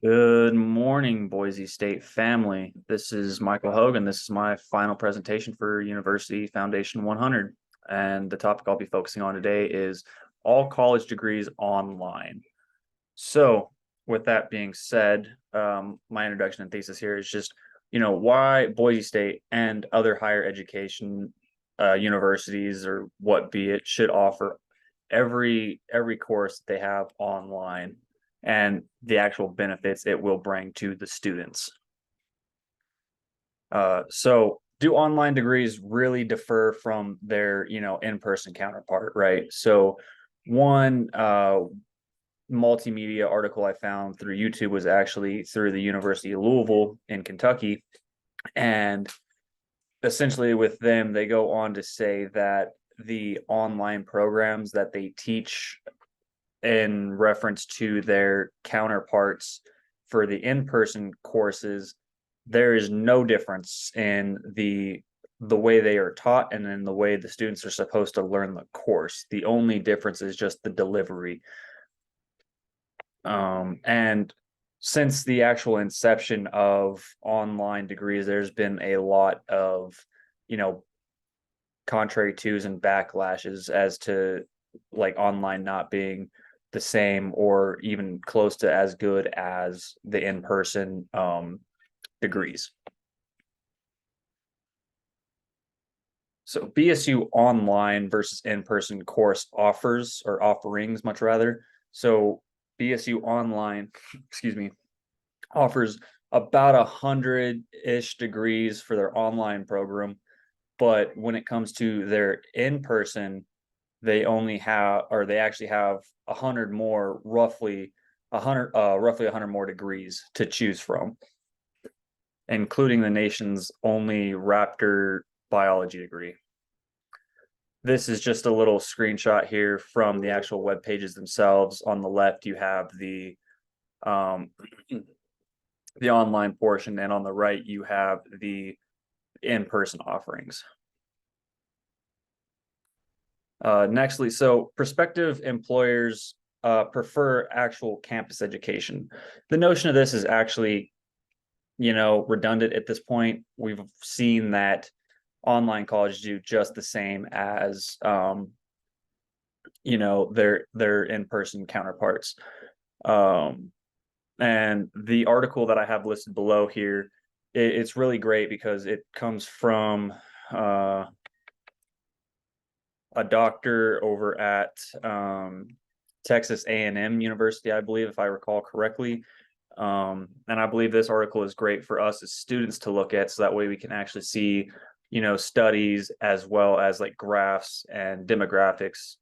Good morning, Boise State family. This is Michael Hogue, and this is my final presentation for University Foundation 100. And the topic I'll be focusing on today is all college degrees online. So, with that being said, my introduction and thesis here is just, why Boise State and other higher education universities or what be it should offer every course they have online and the actual benefits it will bring to the students. So do online degrees really differ from their, in-person counterpart, right? So one multimedia article I found through YouTube was actually through the University of Louisville in Kentucky. And essentially with them, they go on to say that the online programs that they teach in reference to their counterparts for the in-person courses, there is no difference in the way they are taught and in the way the students are supposed to learn the course. The only difference is just the delivery. And since the actual inception of online degrees, there's been a lot of, you know, contrary twos and backlashes as to like online not being the same or even close to as good as the in-person degrees. So BSU online versus in-person course offers or offerings, much rather. So BSU online, excuse me, offers about 100-ish degrees for their online program, but when it comes to their in-person, they only have, or they actually have 100 more, roughly 100 more degrees to choose from, including the nation's only raptor biology degree. This is just a little screenshot here from the actual web pages themselves. On the left, you have um, the online portion, and on the right, you have the in-person offerings. Nextly, so prospective employers prefer actual campus education. The notion of this is actually, redundant at this point. We've seen that online colleges do just the same as, their in-person counterparts. And the article that I have listed below here, it's really great because it comes from a doctor over at Texas A&M University, I believe, if I recall correctly. And I believe this article is great for us as students to look at, so that way we can actually see, studies as well as like graphs and demographics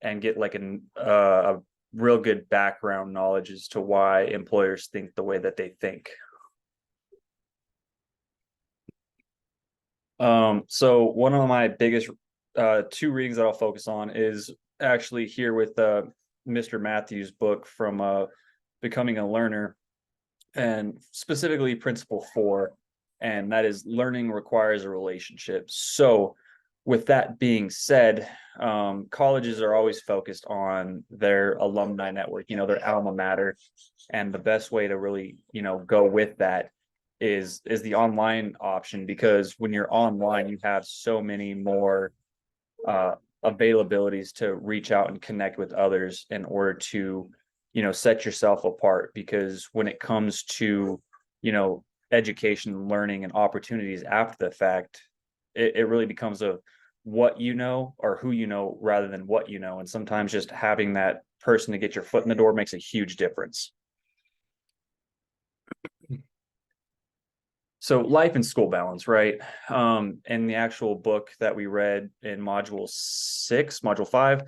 and get like a real good background knowledge as to why employers think the way that they think. So one of my biggest two readings that I'll focus on is actually here with Mr. Matthews' book from Becoming a Learner, and specifically Principle 4, and that is learning requires a relationship. So, with that being said, colleges are always focused on their alumni network, their alma mater, and the best way to really, go with that is the online option, because when you're online, you have so many more uh, availabilities to reach out and connect with others in order to, set yourself apart. Because when it comes to, education, learning, and opportunities after the fact, it really becomes a what you know or who you know rather than what you know. And sometimes just having that person to get your foot in the door makes a huge difference. So life and school balance, right? In the actual book that we read in module 5,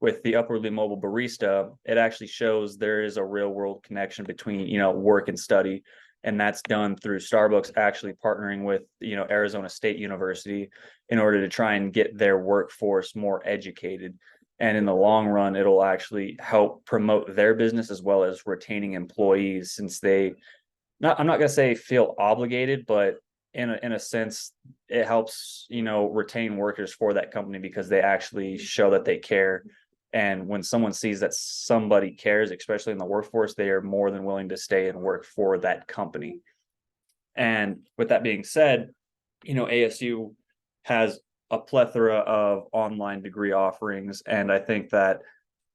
with the upwardly mobile barista, it actually shows there is a real world connection between, work and study. And that's done through Starbucks actually partnering with, Arizona State University in order to try and get their workforce more educated. And in the long run, it'll actually help promote their business as well as retaining employees, since I'm not gonna say feel obligated, but in a sense, it helps, retain workers for that company because they actually show that they care. And when someone sees that somebody cares, especially in the workforce, they are more than willing to stay and work for that company. And with that being said, ASU has a plethora of online degree offerings, and I think that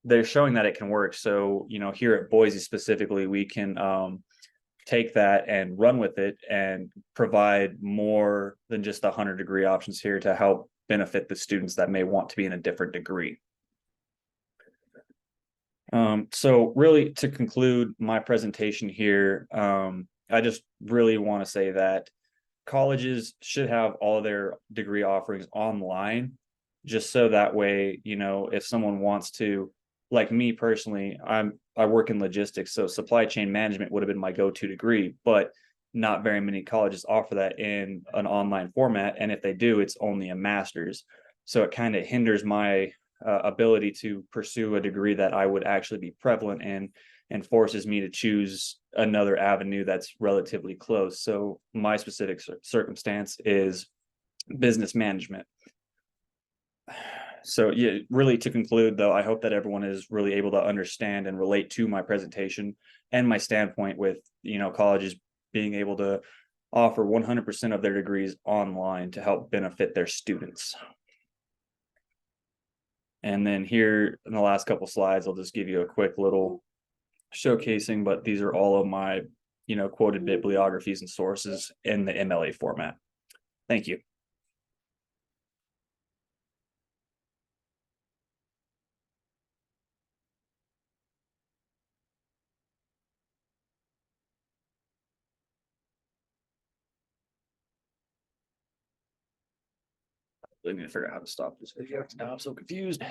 they're showing that it can work. So, here at Boise specifically, we can take that and run with it and provide more than just 100-degree options here to help benefit the students that may want to be in a different degree. So really to conclude my presentation here, I just really want to say that colleges should have all their degree offerings online, just so that way, if someone wants to, like me personally, I work in logistics, so supply chain management would have been my go-to degree, but not very many colleges offer that in an online format, and if they do, it's only a master's. So it kind of hinders my ability to pursue a degree that I would actually be prevalent in, and forces me to choose another avenue that's relatively close. So my specific circumstance is business management. So yeah, really to conclude though, I hope that everyone is really able to understand and relate to my presentation and my standpoint with, colleges being able to offer 100% of their degrees online to help benefit their students. And then here in the last couple slides, I'll just give you a quick little showcasing, but these are all of my, quoted bibliographies and sources in the MLA format. Thank you. I need to figure out how to stop this video. Now I'm so confused.